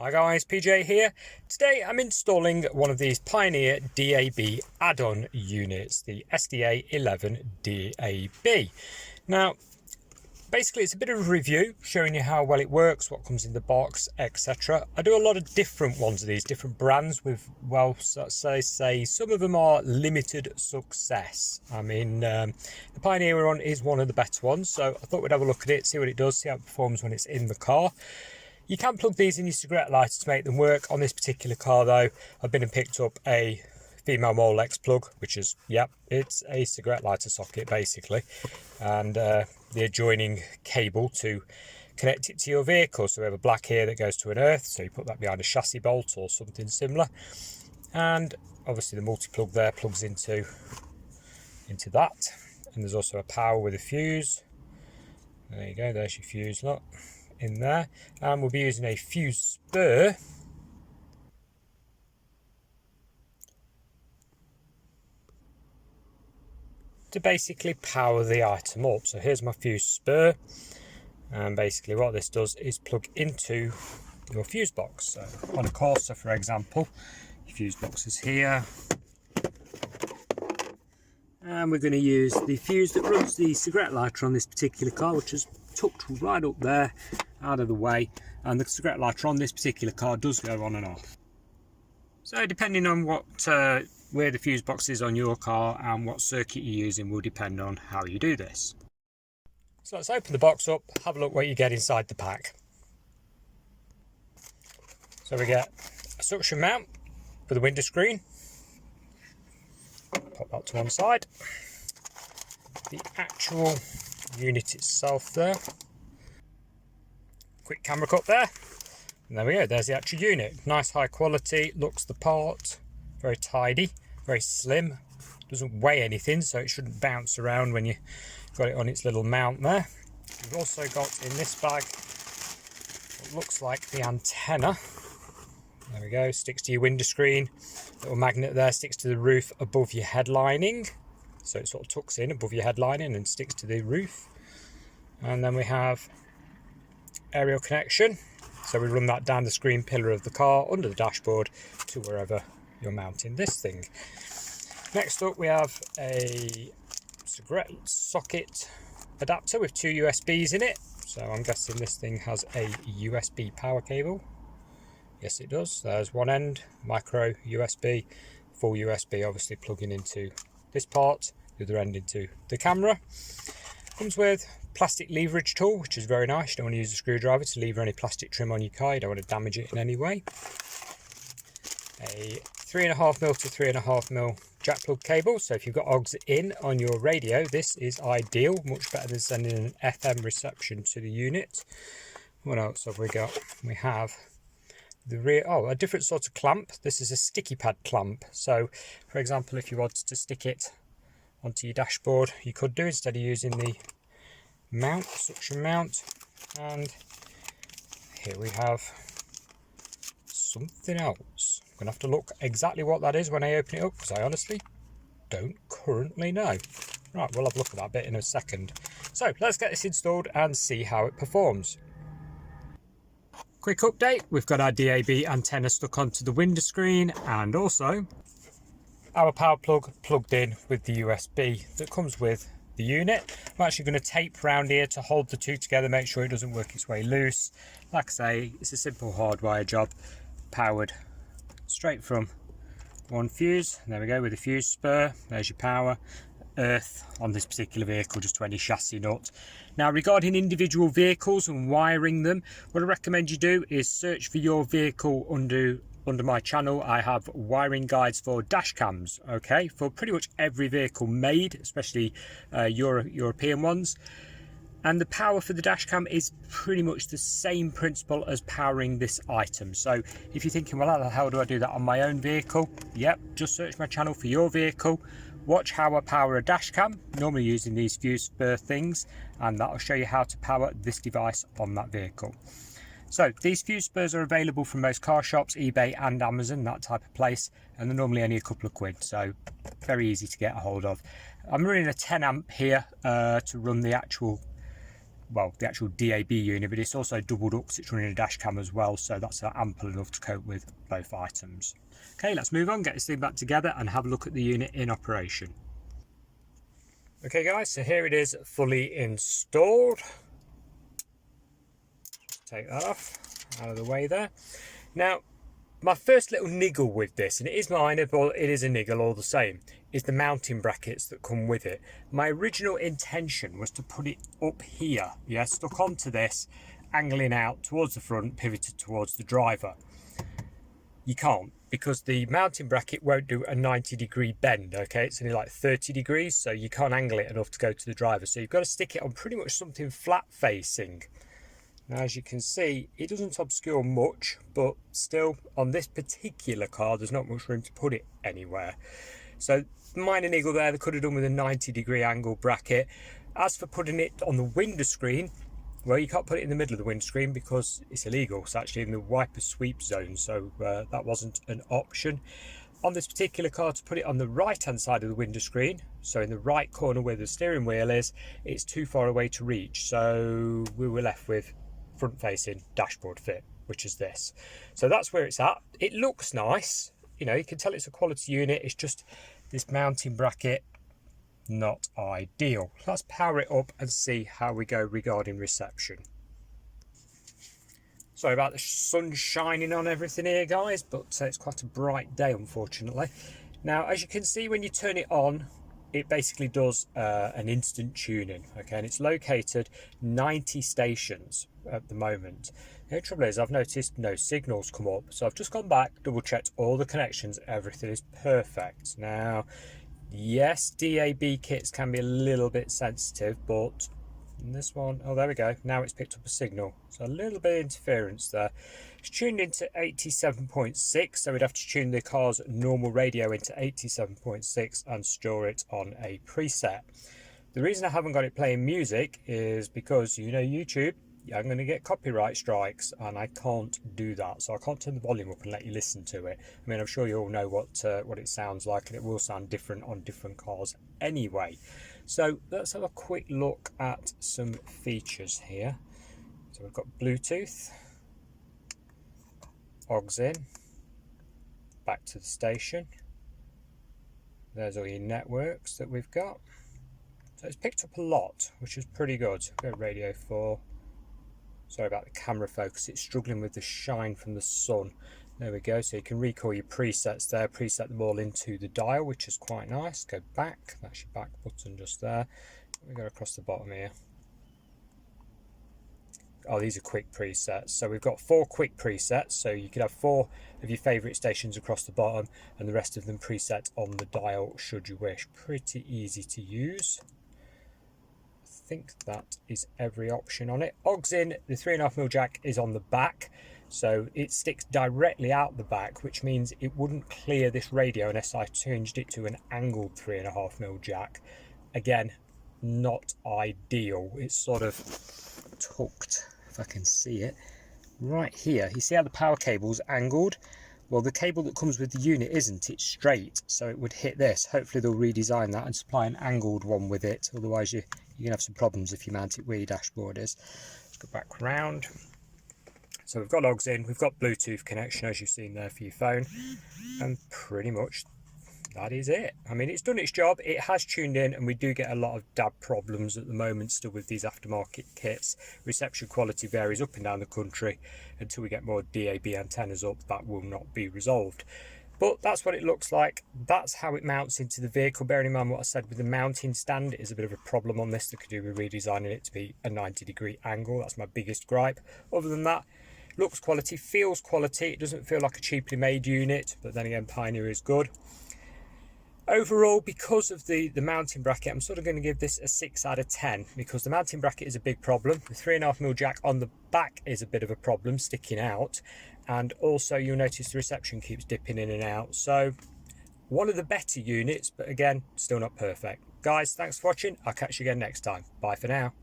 Hi guys, PJ here. Today I'm installing one of these Pioneer DAB add-on units, the SDA-11DAB. Now, basically it's a bit of a review showing you how well it works, what comes in the box, etc. I do a lot of different ones of these, different brands with, well, say some of them are limited success. I mean, the Pioneer one is one of the better ones, so I thought we'd have a look at it, see what it does, see how it performs when it's in the car. You can plug these in your cigarette lighter to make them work. On this particular car though, I've been and picked up a female Molex plug, which is, yep, it's a cigarette lighter socket basically, and the adjoining cable to connect it to your vehicle. So we have a black here that goes to an earth, so you put that behind a chassis bolt or something similar, and obviously the multi-plug there plugs into that, and there's also a power with a fuse. There you go, there's your fuse, look, in there, and we'll be using a fuse spur to basically power the item up. So here's my fuse spur, and basically what this does is plug into your fuse box. So on a Corsa, for example, your fuse box is here, and we're going to use the fuse that runs the cigarette lighter on this particular car, which is tucked right up there out of the way, and the cigarette lighter on this particular car does go on and off. So depending on what where the fuse box is on your car and what circuit you're using will depend on how you do this. So let's open the box up, have a look what you get inside the pack. So we get a suction mount for the window screen, pop that to one side, the actual unit itself there, quick camera cut there, and there we go, there's the actual unit. Nice high quality, looks the part, very tidy, very slim, doesn't weigh anything, so it shouldn't bounce around when you got it on its little mount there. We've also got in this bag what looks like the antenna. There we go, sticks to your window screen, little magnet there, sticks to the roof above your headlining, so it sort of tucks in above your headlining and sticks to the roof. And then we have aerial connection, so we run that down the screen pillar of the car under the dashboard to wherever you're mounting this thing. Next up we have a cigarette socket adapter with two USBs in it, so I'm guessing this thing has a USB power cable. Yes it does, there's one end, micro USB, full USB obviously plugging into this part, the other end into the camera. Comes with plastic leverage tool, which is very nice. You don't want to use a screwdriver to lever any plastic trim on your car, you don't want to damage it in any way. A 3.5mm to 3.5mm jack plug cable, so if you've got OGs in on your radio, this is ideal, much better than sending an FM reception to the unit. What else have we got? We have the rear, a different sort of clamp. This is a sticky pad clamp, so for example if you wanted to stick it onto your dashboard you could do, instead of using the mount, suction mount. And here we have something else. I'm gonna have to look exactly what that is when I open it up, because I honestly don't currently know. Right, we'll have a look at that bit in a second. So let's get this installed and see how it performs. Quick update, we've got our DAB antenna stuck onto the window screen, and also our power plug plugged in with the USB that comes with the unit. I'm actually going to tape round here to hold the two together, make sure it doesn't work its way loose. Like I say, it's a simple hardwire job, powered straight from one fuse. There we go, with the fuse spur, there's your power. Earth on this particular vehicle just to any chassis nut. Now regarding individual vehicles and wiring them, what I recommend you do is search for your vehicle under my channel. I have wiring guides for dash cams, okay, for pretty much every vehicle made, especially European ones. And the power for the dash cam is pretty much the same principle as powering this item. So if you're thinking, well, how the hell do I do that on my own vehicle? Yep, just search my channel for your vehicle. Watch how I power a dash cam, normally using these fuse spur things, and that'll show you how to power this device on that vehicle. So these fuse spurs are available from most car shops, eBay and Amazon, that type of place, and they're normally only a couple of quid, so very easy to get a hold of. I'm running a 10 amp here to run the actual well, the actual DAB unit, but it's also double ducts. It's running a dash cam as well, so that's ample enough to cope with both items. Okay, let's move on, get this thing back together and have a look at the unit in operation. Okay guys, so here it is fully installed. Just take that off, out of the way there. Now, my first little niggle with this, and it is minor, but it is a niggle all the same, is the mounting brackets that come with it. My original intention was to put it up here, yeah, stuck onto this, angling out towards the front, pivoted towards the driver. You can't, because the mounting bracket won't do a 90-degree bend, okay? It's only like 30 degrees, so you can't angle it enough to go to the driver. So you've got to stick it on pretty much something flat facing. Now, as you can see, it doesn't obscure much, but still, on this particular car, there's not much room to put it anywhere. So, minor niggle there, they could have done with a 90-degree angle bracket. As for putting it on the window screen, well, you can't put it in the middle of the windscreen because it's illegal. It's actually in the wiper sweep zone, so that wasn't an option. On this particular car, to put it on the right-hand side of the window screen, so in the right corner where the steering wheel is, it's too far away to reach. So we were left with front-facing dashboard fit, which is this. So that's where it's at. It looks nice. You know, you can tell it's a quality unit. It's just this mounting bracket, not ideal. Let's power it up and see how we go regarding reception. Sorry about the sun shining on everything here, guys, but it's quite a bright day, unfortunately. Now, as you can see, when you turn it on, it basically does an instant tuning, okay, and it's located 90 stations at the moment. The trouble is, I've noticed no signals come up, so I've just gone back, double checked all the connections, everything is perfect. Now, yes, DAB kits can be a little bit sensitive, but this one, oh, there we go. Now it's picked up a signal. So a little bit of interference there. It's tuned into 87.6, so we'd have to tune the car's normal radio into 87.6 and store it on a preset. The reason I haven't got it playing music is because, you know, YouTube, I'm going to get copyright strikes, and I can't do that. So I can't turn the volume up and let you listen to it. I mean, I'm sure you all know what it sounds like, and it will sound different on different cars anyway. So let's have a quick look at some features here. So we've got Bluetooth, AUX in, back to the station. There's all your networks that we've got. So it's picked up a lot, which is pretty good. Go radio 4. Sorry about the camera focus, it's struggling with the shine from the sun. There we go, so you can recall your presets there, preset them all into the dial, which is quite nice. Go back, that's your back button just there. We go across the bottom here. Oh, these are quick presets. So we've got 4 quick presets, so you could have 4 of your favourite stations across the bottom and the rest of them preset on the dial should you wish. Pretty easy to use. I think that is every option on it. AUX in, the 3.5mm jack is on the back, so it sticks directly out the back, which means it wouldn't clear this radio unless I changed it to an angled 3.5mm jack. Again, not ideal. It's sort of tucked, if I can see it, right here. You see how the power cable's angled? Well, the cable that comes with the unit isn't, it's straight, so it would hit this. Hopefully they'll redesign that and supply an angled one with it, otherwise you're going to have some problems if you mount it where your dashboard is. Let's go back round. So we've got AUX in, we've got Bluetooth connection as you've seen there for your phone, and pretty much that is it. I mean, it's done its job, it has tuned in, and we do get a lot of DAB problems at the moment still with these aftermarket kits. Reception quality varies up and down the country. Until we get more DAB antennas up, that will not be resolved. But that's what it looks like. That's how it mounts into the vehicle. Bearing in mind what I said with the mounting stand, it is a bit of a problem on this. That could do with redesigning it to be a 90-degree angle. That's my biggest gripe. Other than that, looks quality, feels quality. It doesn't feel like a cheaply made unit, but then again, Pioneer is good. Overall, because of the mounting bracket, I'm sort of going to give this a 6 out of 10 because the mounting bracket is a big problem. The 3.5mm jack on the back is a bit of a problem, sticking out. And also you'll notice the reception keeps dipping in and out. So one of the better units, but again, still not perfect. Guys, thanks for watching. I'll catch you again next time. Bye for now.